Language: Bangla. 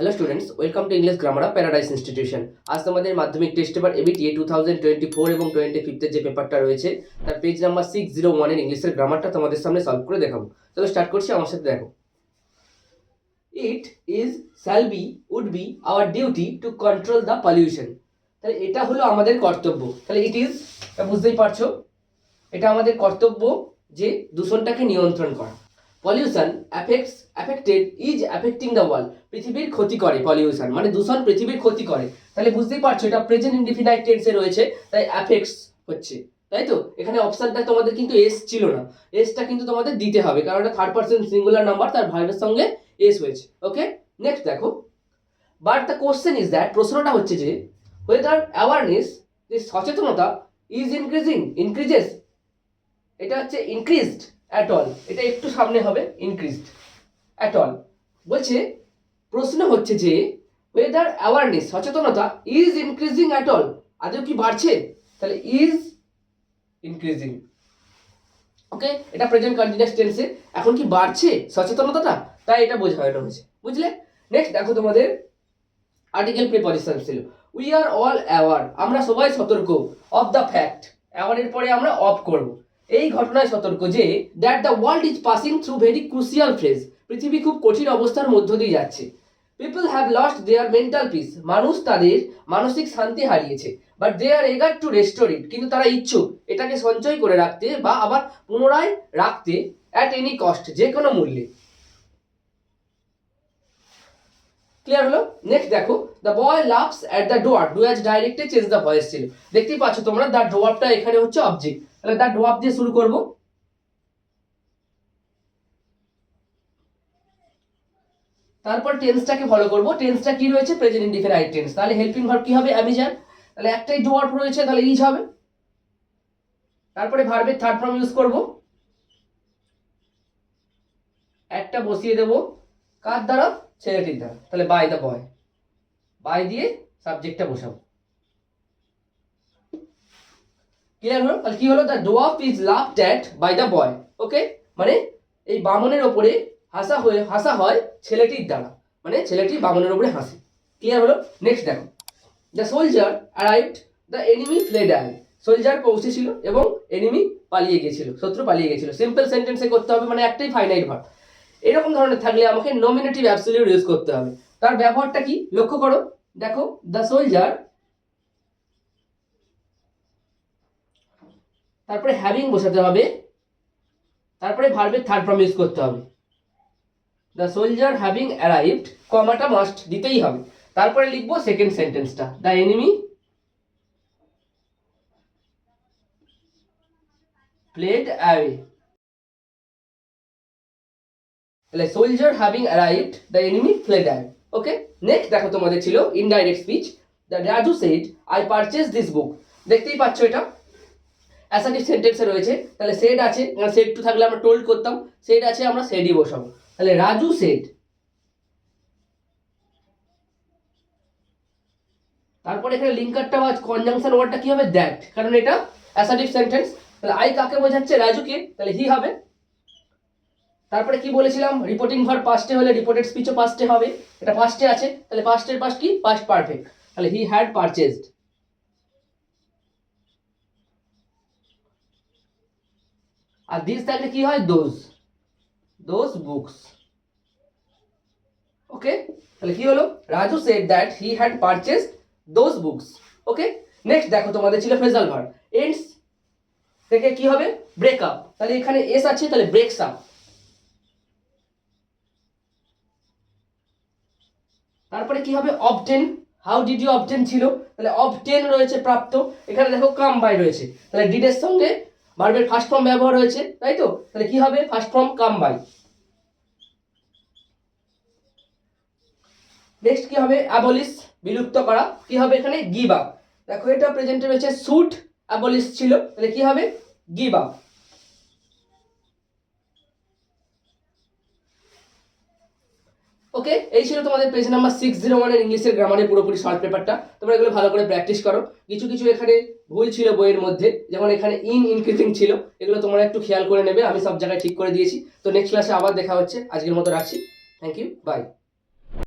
Hello students, welcome to English grammar paradise institution. আজ তোমাদের মাধ্যমিক টেস্ট পেপার এবিটিএ 2024 এবং 25 যে পেপারটা রয়েছে তার পেজ নাম্বার 601 এর ইংলিশের গ্রামারটা তোমাদের সামনে সলভ করে দেখাবো। চলো স্টার্ট করছি, আমার সাথে দেখো। It is shall be would be our duty to control the pollution. তাহলে এটা হলো আমাদের কর্তব্য। তাহলে ইট ইজ, বুঝতেই পারছো, এটা আমাদের কর্তব্য যে দূষণটাকে নিয়ন্ত্রণ করা। Pollution affected is affecting the world. পৃথিবীর ক্ষতি করে পলিউশন, মানে দূষণ পৃথিবীর ক্ষতি করে। তাহলে বুঝতেই পারছো এটা প্রেজেন্ট ইনডিফিনাইট টেন্সে রয়েছে, তাই অ্যাফেক্টস হচ্ছে, তাই তো। এখানে অপশনটা তোমাদের কিন্তু এস ছিল না, এসটা কিন্তু তোমাদের দিতে হবে কারণ এটা থার্ড পারসন সিঙ্গুলার নাম্বার, তার ভার্বের সঙ্গে এস হয়েছে। ওকে, নেক্সট দেখো। But the question is that, প্রশ্নটা হচ্ছে যে ওয়েদার অ্যাওয়ারনেস, যে সচেতনতা, ইজ ইনক্রিজেস, এটা হচ্ছে ইনক্রিজড অ্যাট অল, এটা একটু সামনে হবে, ইনক্রিজড অ্যাট অল। বলছে প্রশ্ন হচ্ছে যে ওয়েদার অ্যাওয়ারনেস, সচেতনতা, ইজ ইনক্রিজিং অ্যাট অল, আদৌ কি বাড়ছে? তাহলে ইজ ইনক্রিজিং। ওকে, এটা প্রেজেন্ট কন্টিনিউয়াস টেন্সে, এখন কি বাড়ছে সচেতনতাটা, তাই এটা বোঝানো হয়েছে, বুঝলে। নেক্সট দেখো, তোমাদের আর্টিকেল প্রিপজিশন ছিল উই আর অল অ্যাওয়ার, আমরা সবাই সতর্ক, অফ দ্য ফ্যাক্ট, অ্যাওয়ারের পরে আমরা অফ করব, এই ঘটনায় সতর্ক যে that the world is passing through very crucial phase, পৃথিবী খুব কঠিন অবস্থার মধ্য দিয়ে যাচ্ছে। People have lost their mental peace, মানুষ তাদের মানসিক শান্তি হারিয়েছে। বাট দে আর এগার টু রেস্টোর ইট, কিন্তু তারা ইচ্ছুক এটাকে সঞ্চয় করে রাখতে বা আবার পুনরায় রাখতে, অ্যাট এনি কস্ট, যে কোনো মূল্যে। ক্লিয়ার হলো? নেক্সট দেখো, the boy laughs at the dwarf, do as ডাইরেক্টে চেঞ্জ দ্য ভয়েস ছিল। দেখতেই পাচ্ছ তোমরা, দ্য ডোয়ারটা এখানে হচ্ছে অবজেক্ট, তাহলে দ্য ডোয়ার দিয়ে শুরু করব। তারপর টেন্সটাকে ফলো করব, টেন্সটা কি রয়েছে? প্রেজেন্ট ইনডিফিনাইট টেন্স, তাহলে হেল্পিং ভার্ব কি হবে? অ্যামিজান, তাহলে একটাই ডোয়ার রয়েছে, তাহলে ইজ হবে। তারপরে ভার্বের থার্ড ফর্ম ইউজ করব, একটা বসিয়ে দেব কার দ্বারা? ছেলেটির দ্বারা, তাহলে বাই দ্য বয়, বাই দিয়ে সাবজেক্টটা বসাবো। ক্লিয়ার হলো? তাহলে কি হলো? The dwarf is laughed at by the boy. Okay, মানে এই বামনের ওপরে হাসা হয় ছেলেটির দ্বারা, মানে ছেলেটি বামনের ওপরে হাসে। ক্লিয়ার হলো? নেক্সট দেখো, the soldier arrived, the enemy fled away, soldier পৌঁছেছিল এবং এনিমি পালিয়ে গিয়েছিল, শত্রু পালিয়ে গিয়েছিল। সিম্পল সেন্টেন্সে করতে হবে, মানে একটাই ফাইনাইট ভার্ব। এরকম ধরনের থাকলে আমাকে নমিনেটিভ অ্যাবসলিউট ইউজ করতে হবে। তার ব্যবহারটা কি লক্ষ্য করো, দেখো, দ্য সোলজার, তারপরে হ্যাভিং বসাতে হবে, তারপরে ভার্বের থার্ড ফর্ম ইউজ করতে হবে। দ্য সোলজার হ্যাভিং অ্যারাইভড, কমাটা মাস্ট দিতেই হবে। তারপরে লিখবো সেকেন্ড সেন্টেন্সটা, দ্য এনিমি ফ্লেড অ্যাওয়ে। তাহলে soldier having arrived, the enemy fled away. Okay, next দেখো, তোমাদের ছিল indirect speech. The Raju said I purchase this book. দেখতেই পাচ্ছ এটা অ্যাসার্টিভ সেন্টেন্সে রয়েছে, তাহলে সেড আছে, সেড টু থাকলে আমরা টোল্ড করতাম, সেড আছে আমরা সেডই বসাবো। তাহলে রাজু সেড, তারপরে এখানে লিঙ্কারটা বা কনজাংশন ওয়ার্ডটা কি হবে? দ্যাট, কারণ এটা অ্যাসার্টিভ সেন্টেন্স। তাহলে আই কাকে বোঝাচ্ছে? রাজুকে, তাহলে হি হবে। তারপরে কি বলেছিলাম? রিপোর্টিং ভার্ব পাস্টে হলে রিপোর্টেড স্পিচও পাস্টে হবে, এটা পাস্টে আছে, তাহলে পাস্টের পাস্ট কি? পাস্ট পারফেক্ট, তাহলে হি হ্যাড পারচেজড। আর দিস থাকলে কি হয়? Those books. ওকে, তাহলে কি হলো? Raju said that he had purchased those books. Okay, next দেখো, তোমাদের ছিল ফ্রেজাল ভার্ব। এন্ডস থেকে কি হবে? ব্রেক আপ, তাহলে এখানে এস আছে, তাহলে ব্রেকস আপ। তারপরে কি হবে? Obtain, how did you obtain ছিল, তাহলে অবটেন রয়েছে প্রাপ্ত, এখানে দেখো কাম বাই রয়েছে, তাহলে ডিড এর সঙ্গে ভার্বের ফার্স্ট ফর্ম ব্যবহার হয়েছে, তাই তো, তাহলে কি হবে? First form come by. Next কি হবে? অ্যাবলিশ, বিলুপ্ত করা, কি হবে এখানে? Give up. দেখো এটা প্রেজেন্টে রয়েছে শুড, অ্যাবলিশ ছিল, তাহলে কি হবে? Give up. ওকে, এই ছিল তোমাদের পেজ নাম্বার 601 এর ইংলিশের গ্রামারের পুরোপুরি শর্ট পেপারটা। তোমরা এগুলো ভালো করে প্র্যাকটিস করো। কিছু কিছু এখানে ভুল ছিল বইয়ের মধ্যে, যেমন এখানে ইনক্রিজিং ছিল, এগুলো তোমরা একটু খেয়াল করে নেবে, আমি সব জায়গায় ঠিক করে দিয়েছি। তো নেক্সট ক্লাসে আবার দেখা হচ্ছে, আজকের মতো রাখছি। Thank you, by.